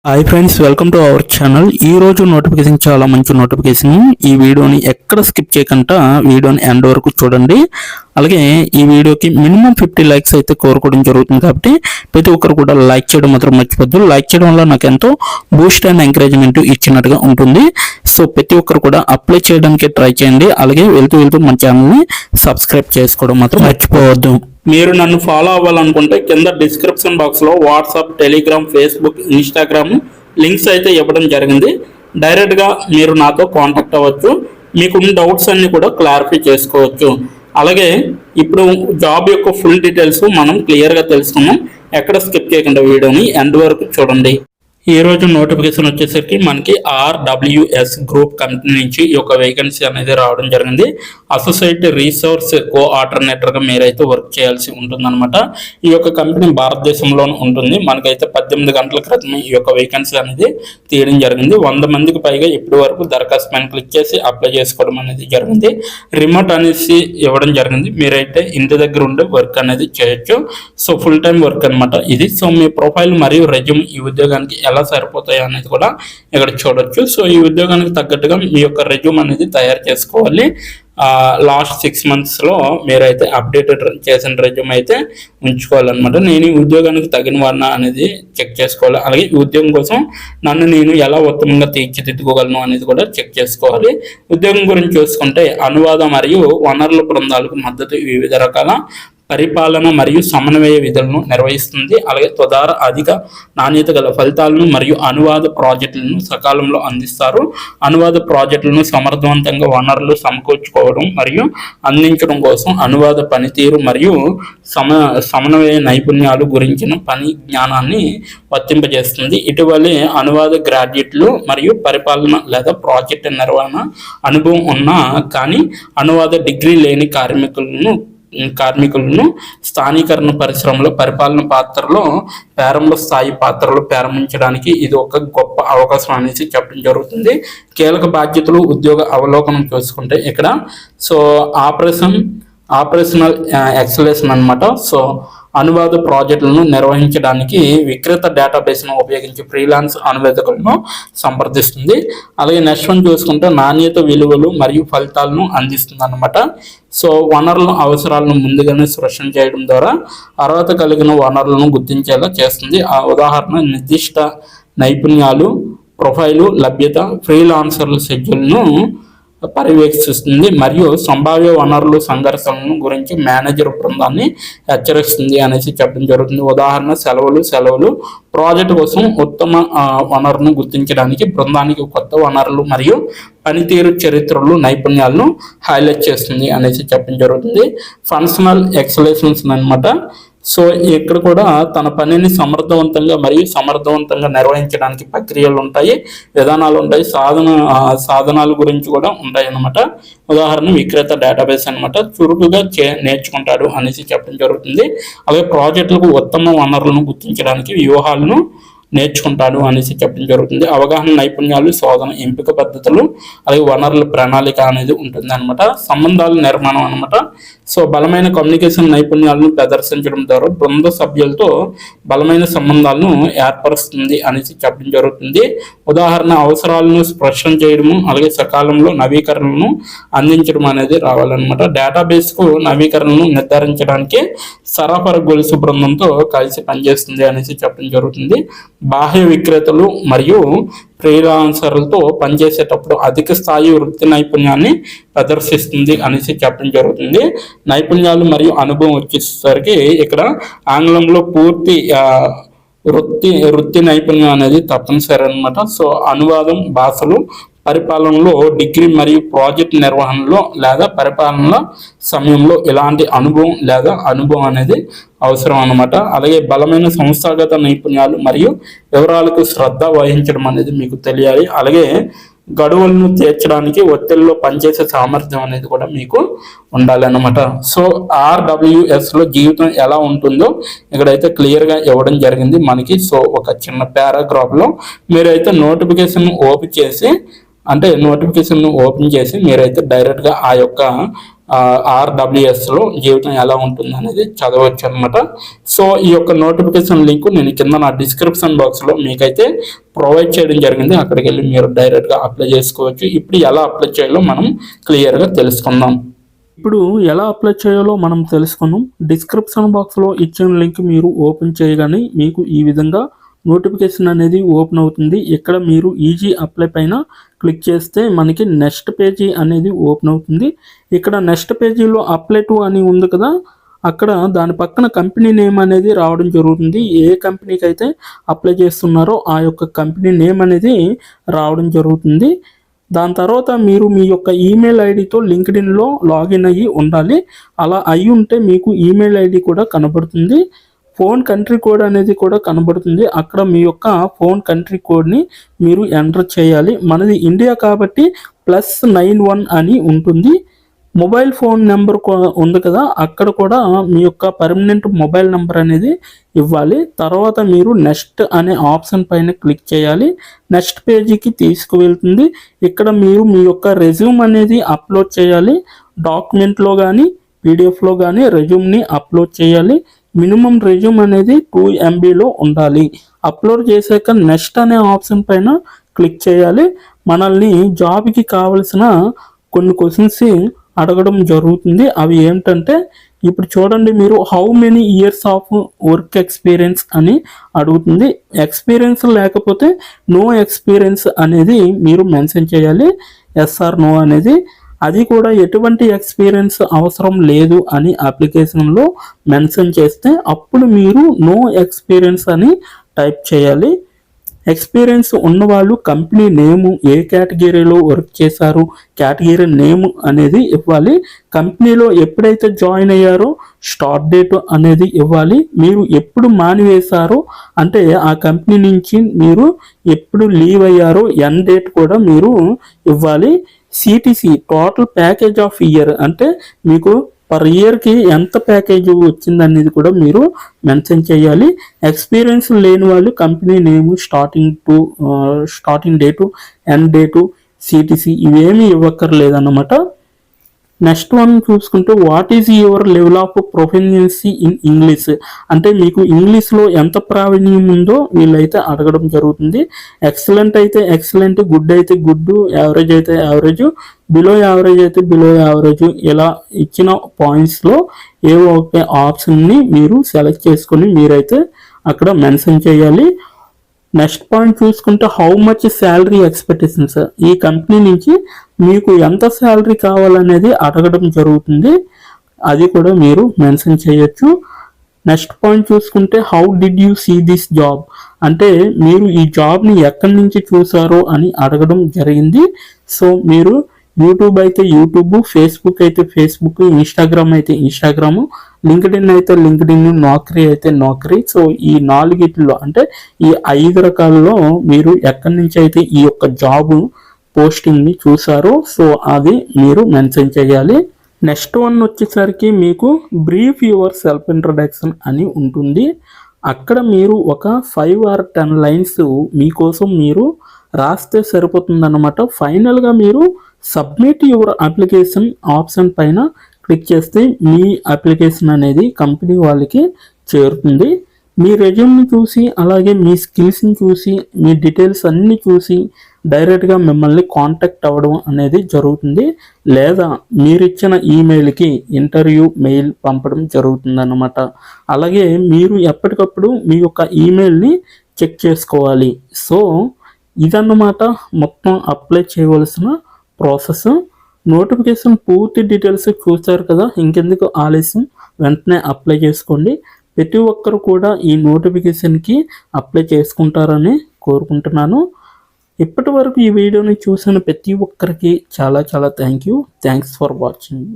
Hi friends, welcome to our channel. ఈ రోజు notification చాలా మంచి నోటిఫికేషన్. ఈ వీడియోని ఎక్కడ స్కిప్ చేయకుండా వీడియోని ఎండ్ వరకు చూడండి. అలాగే ఈ వీడియోకి మినిమం 50 లైక్స్ అయితే కోరుకోవడం జరుగుతుంది. కాబట్టి ప్రతి ఒక్కరు కూడా లైక్ చేయడం మాత్రం మర్చిపోద్దు. లైక్ చేయడం వల్ల నాకు ఎంతో బూస్ట్ అండ్ ఎంకరేజ్మెంట్ ఇచ్చినట్టుగా ఉంటుంది. సో ప్రతి ఒక్కరు కూడా అప్లై చేయడానికి ట్రై చేయండి. అలాగే వెళ్తూ మన ఛానల్ని సబ్స్క్రైబ్ చేసుకోవడం మాత్రం మర్చిపోవద్దు. మీరు నన్ను ఫాలో అవ్వాలనుకుంటే కింద డిస్క్రిప్షన్ బాక్స్లో WhatsApp, Telegram, Facebook, Instagram links అయితే ఇవ్వడం జరిగింది. డైరెక్ట్గా మీరు నాతో కాంటాక్ట్ అవ్వచ్చు. మీకున్న డౌట్స్ అన్ని కూడా క్లారిఫై చేసుకోవచ్చు. అలాగే ఇప్పుడు జాబ్ యొక్క ఫుల్ డీటెయిల్స్ మనం క్లియర్గా తెలుసుకున్నాం. ఎక్కడ స్కిప్ చేయకుండా వీడియోని ఎండ్ వరకు చూడండి. ఈ రోజు నోటిఫికేషన్ వచ్చేసరికి మనకి RWS గ్రూప్ కంపెనీ నుంచి ఈ యొక్క వేకెన్సీ అనేది రావడం జరిగింది. అసోసియేట్ రీసోర్స్ కోఆర్డినేటర్గా మీరైతే వర్క్ చేయాల్సి ఉంటుందన్నమాట. ఈ యొక్క కంపెనీ భారతదేశంలోనే ఉంటుంది. మనకైతే 18 గంటల క్రితం ఈ యొక్క వేకెన్సీ అనేది తీయడం జరిగింది. 100 మందికి పైగా ఇప్పటి వరకు దరఖాస్తు పైన క్లిక్ చేసి అప్లై చేసుకోవడం అనేది జరిగింది. రిమోట్ అనేసి ఇవ్వడం జరిగింది. మీరైతే ఇంటి దగ్గర ఉండే వర్క్ అనేది చేయొచ్చు. సో ఫుల్ టైం వర్క్ అనమాట ఇది. సో మీ ప్రొఫైల్ మరియు రెజ్యూమ్ ఈ ఉద్యోగానికి ఎలా సరిపోతాయి అనేది కూడా ఇక్కడ చూడొచ్చు. సో ఈ ఉద్యోగానికి తగ్గట్టుగా మీ యొక్క రెజ్యూమ్ అనేది తయారు చేసుకోవాలి. లాస్ట్ 6 monthsలో మీరైతే అప్డేటెడ్ చేసిన రెజ్యూమ్ అయితే ఉంచుకోవాలన్నమాట. నేను ఈ ఉద్యోగానికి తగిన వాడినా అనేది చెక్ చేసుకోవాలి. అలాగే ఈ ఉద్యోగం కోసం నన్ను నేను ఎలా ఉత్తమంగా తీర్చిదిద్దుకోగలను అనేది కూడా చెక్ చేసుకోవాలి. ఉద్యోగం గురించి చూసుకుంటే అనువాద మరియు వనరుల బృందాలకు మద్దతు వివిధ రకాల పరిపాలన మరియు సమన్వయ విధులను నిర్వహిస్తుంది. అలాగే తద్వారా అధిక నాణ్యత గల ఫలితాలను మరియు అనువాద ప్రాజెక్టులను సకాలంలో అందిస్తారు. అనువాద ప్రాజెక్టులను సమర్థవంతంగా వనరులు సమకూర్చుకోవడం మరియు అందించడం కోసం అనువాద పనితీరు మరియు సమన్వయ నైపుణ్యాలు గురించిన పని జ్ఞానాన్ని వర్తింపజేస్తుంది. ఇటీవలి అనువాద గ్రాడ్యుయేట్లు మరియు పరిపాలన లేదా ప్రాజెక్ట్ నిర్వహణ అనుభవం ఉన్నా కానీ అనువాద డిగ్రీ లేని కార్మికులను స్థానికరణ పరిశ్రమలో పరిపాలన పాత్రలో ప్రారంభ స్థాయి పాత్రలు ప్రారంభించడానికి ఇది ఒక గొప్ప అవకాశం అనేసి చెప్పడం జరుగుతుంది. కీలక బాధ్యతలు ఉద్యోగ అవలోకనం చూసుకుంటే ఇక్కడ సో ఆపరేషనల్ ఎక్సలెన్స్ అన్నమాట. సో అనువాద ప్రాజెక్టులను నిర్వహించడానికి విక్రేత డేటాబేస్ను ఉపయోగించి ఫ్రీలాన్స్ అనువాదకులను సంప్రదిస్తుంది. అలాగే నెక్స్ట్ వన్ చూసుకుంటే నాణ్యత విలువలు మరియు ఫలితాలను అందిస్తుంది అన్నమాట. సో వనరుల అవసరాలను ముందుగానే సృష్టి చేయడం ద్వారా అర్హత కలిగిన వనరులను గుర్తించేలా చేస్తుంది. ఆ ఉదాహరణ నిర్దిష్ట నైపుణ్యాలు ప్రొఫైలు లభ్యత ఫ్రీలాన్సర్ల షెడ్యూల్ను పర్యవేక్షిస్తుంది మరియు సంభావ్య వనరులు సంఘర్షణలను గురించి మేనేజర్ బృందాన్ని హెచ్చరిస్తుంది అనేసి చెప్పడం జరుగుతుంది. ఉదాహరణ సెలవులు ప్రాజెక్టు కోసం ఉత్తమ వనరును గుర్తించడానికి బృందానికి కొత్త వనరులు మరియు పనితీరు చరిత్రలు నైపుణ్యాలను హైలైట్ చేస్తుంది అనేసి చెప్పడం జరుగుతుంది. ఫంక్షనల్ ఎక్సలెన్స్ అన్నమాట. సో ఇక్కడ కూడా తన పనిని సమర్థవంతంగా నిర్వహించడానికి ప్రక్రియలు ఉంటాయి, విధానాలు ఉంటాయి, సాధనాల గురించి కూడా ఉంటాయి అన్నమాట. ఉదాహరణ విక్రేత డేటాబేస్ అనమాట. చురుకుగా నేర్చుకుంటాడు అనేసి చెప్పడం జరుగుతుంది. అలాగే ప్రాజెక్టులకు ఉత్తమ వనరులను గుర్తించడానికి వ్యూహాలను నేర్చుకుంటాడు అనేసి చెప్పడం జరుగుతుంది. అవగాహన నైపుణ్యాలు శోధన ఎంపిక పద్ధతులు అలాగే వనరుల ప్రణాళిక అనేది ఉంటుంది అనమాట. సంబంధాల నిర్మాణం అనమాట. సో బలమైన కమ్యూనికేషన్ నైపుణ్యాలను ప్రదర్శించడం ద్వారా బృంద సభ్యులతో బలమైన సంబంధాలను ఏర్పరుస్తుంది అనేసి చెప్పడం జరుగుతుంది. ఉదాహరణ అవసరాలను స్పష్టం చేయడము అలాగే సకాలంలో నవీకరణలను అందించడం అనేది రావాలన్నమాట. డేటాబేస్కు నవీకరణను నిర్ధారించడానికి సరఫరా గొలుసు బృందంతో కలిసి పనిచేస్తుంది అనేసి చెప్పడం జరుగుతుంది. బాహ్య విక్రేతలు మరియు ఫ్రీలాన్సర్లతో పనిచేసేటప్పుడు అధిక స్థాయి వృత్తి నైపుణ్యాన్ని ప్రదర్శిస్తుంది అనేసి చెప్పడం జరుగుతుంది. నైపుణ్యాలు మరియు అనుభవం వచ్చేసరికి ఇక్కడ ఆంగ్లంలో పూర్తి వృత్తి నైపుణ్యం అనేది తప్పనిసరి అనమాట. సో అనువాదం భాషలు పరిపాలనలో డిగ్రీ మరియు ప్రాజెక్ట్ నిర్వహణలో లేదా పరిపాలన సమయంలో ఇలాంటి అనుభవం అనేది అవసరం అన్నమాట. అలాగే బలమైన సంస్థాగత నైపుణ్యాలు మరియు వివరాలకు శ్రద్ధ వహించడం అనేది మీకు తెలియాలి. అలాగే గడువులను తీర్చడానికి ఒత్తిడిలో పనిచేసే సామర్థ్యం అనేది కూడా మీకు ఉండాలి అన్నమాట. సో RWSలో జీవితం ఎలా ఉంటుందో ఇక్కడైతే క్లియర్గా ఇవ్వడం జరిగింది మనకి. సో ఒక చిన్న పారాగ్రాఫ్లో మీరైతే నోటిఫికేషన్ ఓపెన్ చేసి అంటే నోటిఫికేషన్ ఓపెన్ చేసి మీరైతే డైరెక్ట్గా ఆ యొక్క ఆర్డబ్ల్యూఎస్లో జీవితం ఎలా ఉంటుంది అనేది చదవచ్చు అనమాట. సో ఈ యొక్క నోటిఫికేషన్ లింక్ నేను కింద నా డిస్క్రిప్షన్ బాక్స్లో మీకైతే ప్రొవైడ్ చేయడం జరిగింది. అక్కడికి వెళ్ళి మీరు డైరెక్ట్గా అప్లై చేసుకోవచ్చు. ఇప్పుడు ఎలా అప్లై చేయాలో మనం క్లియర్గా తెలుసుకుందాం. ఇప్పుడు ఎలా అప్లై చేయాలో మనం తెలుసుకున్నాం. డిస్క్రిప్షన్ బాక్స్లో ఇచ్చిన లింక్ మీరు ఓపెన్ చేయగానే మీకు ఈ విధంగా నోటిఫికేషన్ అనేది ఓపెన్ అవుతుంది. ఇక్కడ మీరు ఈజీ అప్లై పైన క్లిక్ చేస్తే మనకి నెక్స్ట్ పేజీ అనేది ఓపెన్ అవుతుంది. ఇక్కడ నెక్స్ట్ పేజీలో అప్లై టు అని ఉంది కదా, అక్కడ దాని పక్కన కంపెనీ నేమ్ అనేది రావడం జరుగుతుంది. ఏ కంపెనీకి అయితే అప్లై చేస్తున్నారో ఆ యొక్క కంపెనీ నేమ్ అనేది రావడం జరుగుతుంది. దాని తర్వాత మీరు మీ యొక్క ఈమెయిల్ ఐడితో లింక్డ్ఇన్లో లాగిన్ అయ్యి ఉండాలి. అలా అయి ఉంటే మీకు ఈమెయిల్ ఐడి కూడా కనబడుతుంది. ఫోన్ కంట్రీ కోడ్ అనేది కూడా కనబడుతుంది. అక్కడ మీ యొక్క ఫోన్ కంట్రీ కోడ్ని మీరు ఎంటర్ చేయాలి. మనది ఇండియా కాబట్టి +91 అని ఉంటుంది. మొబైల్ ఫోన్ నెంబర్ ఉంది కదా, అక్కడ కూడా మీ యొక్క పర్మనెంట్ మొబైల్ నెంబర్ అనేది ఇవ్వాలి. తర్వాత మీరు నెక్స్ట్ అనే ఆప్షన్ పైన క్లిక్ చేయాలి. నెక్స్ట్ పేజీకి తీసుకువెళ్తుంది. ఇక్కడ మీరు మీ యొక్క రెజ్యూమ్ అనేది అప్లోడ్ చేయాలి. డాక్యుమెంట్లో కానీ పీడిఎఫ్లో కానీ రెజ్యూమ్ని అప్లోడ్ చేయాలి. మినిమం రెజ్యూమ్ అనేది 2 MBలో ఉండాలి. అప్లోడ్ చేశాక నెక్స్ట్ అనే ఆప్షన్ పైన క్లిక్ చేయాలి. మనల్ని జాబ్కి కావలసిన కొన్ని క్వశ్చన్స్ అడగడం జరుగుతుంది. అవి ఏంటంటే ఇప్పుడు చూడండి, మీరు how many years of work experience అని అడుగుతుంది. ఎక్స్పీరియన్స్ లేకపోతే నో ఎక్స్పీరియన్స్ అనేది మీరు మెన్షన్ చేయాలి. ఎస్ ఆర్ నో అనేది. అది కూడా ఎటువంటి ఎక్స్పీరియన్స్ అవసరం లేదు అని అప్లికేషన్లో మెన్షన్ చేస్తే అప్పుడు మీరు నో ఎక్స్పీరియన్స్ అని టైప్ చేయాలి. ఎక్స్పీరియన్స్ ఉన్నవాళ్ళు కంపెనీ నేము, ఏ కేటగిరీలో వర్క్ చేశారు, కేటగిరీ నేమ్ అనేది ఇవ్వాలి. కంపెనీలో ఎప్పుడైతే జాయిన్ అయ్యారో స్టార్ట్ డేట్ అనేది ఇవ్వాలి. మీరు ఎప్పుడు మానివేశారో అంటే ఆ కంపెనీ నుంచి మీరు ఎప్పుడు లీవ్ అయ్యారో ఎండ్ డేట్ కూడా మీరు ఇవ్వాలి. CTC total package of year అంటే మీకు పర్ ఇయర్కి ఎంత ప్యాకేజ్ వచ్చింది అనేది కూడా మీరు మెన్షన్ చేయాలి. ఎక్స్పీరియన్స్ లేని వాళ్ళు company name, starting date, end date, CTC ఇవేమీ ఇవ్వక్కర్లేదన్నమాట. నెక్స్ట్ వన్ చూసుకుంటే what is your level of proficiency in English అంటే మీకు ఇంగ్లీష్లో ఎంత ప్రావీణ్యం ఉందో వీళ్ళైతే అడగడం జరుగుతుంది. ఎక్సలెంట్ అయితే ఎక్సలెంట్, గుడ్ అయితే గుడ్, యావరేజ్ అయితే యావరేజ్, బిలో యావరేజ్ అయితే బిలో యావరేజ్, ఇలా ఇచ్చిన పాయింట్స్లో ఏవో ఒక ఆప్షన్ని మీరు సెలెక్ట్ చేసుకొని మీరైతే అక్కడ మెన్షన్ చేయాలి. నెక్స్ట్ పాయింట్ చూసుకుంటే హౌ మచ్ శాలరీ ఎక్స్పెక్టేషన్స్, ఈ కంపెనీ నుంచి మీకు ఎంత శాలరీ కావాలనేది అడగడం జరుగుతుంది. అది కూడా మీరు మెన్షన్ చేయొచ్చు. నెక్స్ట్ పాయింట్ చూసుకుంటే how did you see this job అంటే మీరు ఈ జాబ్ని ఎక్కడి నుంచి చూసారో అని అడగడం జరిగింది. సో మీరు యూట్యూబ్ అయితే యూట్యూబ్, ఫేస్బుక్ అయితే ఫేస్బుక్, ఇన్స్టాగ్రామ్ అయితే ఇన్స్టాగ్రామ్, లింక్డ్ఇన్ అయితే లింక్డ్ఇన్, నౌకరీ అయితే నౌకరీ. సో ఈ 4 అంటే ఈ 5 రకాలలో మీరు ఎక్కడి నుంచి అయితే ఈ యొక్క జాబ్ పోస్టింగ్ని చూసారో సో అది మీరు మెన్షన్ చేయాలి. నెక్స్ట్ వన్ వచ్చేసరికి మీకు బ్రీఫ్ యువర్ సెల్ఫ్ ఇంట్రడక్షన్ అని ఉంటుంది. అక్కడ మీరు ఒక 5 or 10 లైన్స్ మీకోసం మీరు రాస్తే సరిపోతుందన్నమాట. ఫైనల్గా మీరు సబ్మిట్ యువర్ అప్లికేషన్ ఆప్షన్ పైన క్లిక్ చేస్తే మీ అప్లికేషన్ అనేది కంపెనీ వాళ్ళకి చేరుతుంది. మీ రెజ్యూమ్ని చూసి అలాగే మీ స్కిల్స్ని చూసి మీ డీటెయిల్స్ అన్నీ చూసి డైరెక్ట్గా మిమ్మల్ని కాంటాక్ట్ అవ్వడం అనేది జరుగుతుంది. లేదా మీరిచ్చిన ఈమెయిల్కి ఇంటర్వ్యూ మెయిల్ పంపడం జరుగుతుంది అన్నమాట. అలాగే మీరు ఎప్పటికప్పుడు మీ యొక్క ఈమెయిల్ని చెక్ చేసుకోవాలి. సో ఇదన్నమాట మొత్తం అప్లై చేయవలసిన ప్రాసెస్. నోటిఫికేషన్ పూర్తి డీటెయిల్స్ చూస్తారు కదా, ఇంకెందుకు ఆలస్యం, వెంటనే అప్లై చేసుకోండి. ప్రతి ఒక్కరు కూడా ఈ నోటిఫికేషన్కి అప్లై చేసుకుంటారని కోరుకుంటున్నాను. ఇప్పటి వరకు ఈ వీడియోని చూసిన ప్రతి ఒక్కరికి చాలా థ్యాంక్స్ ఫర్ వాచింగ్.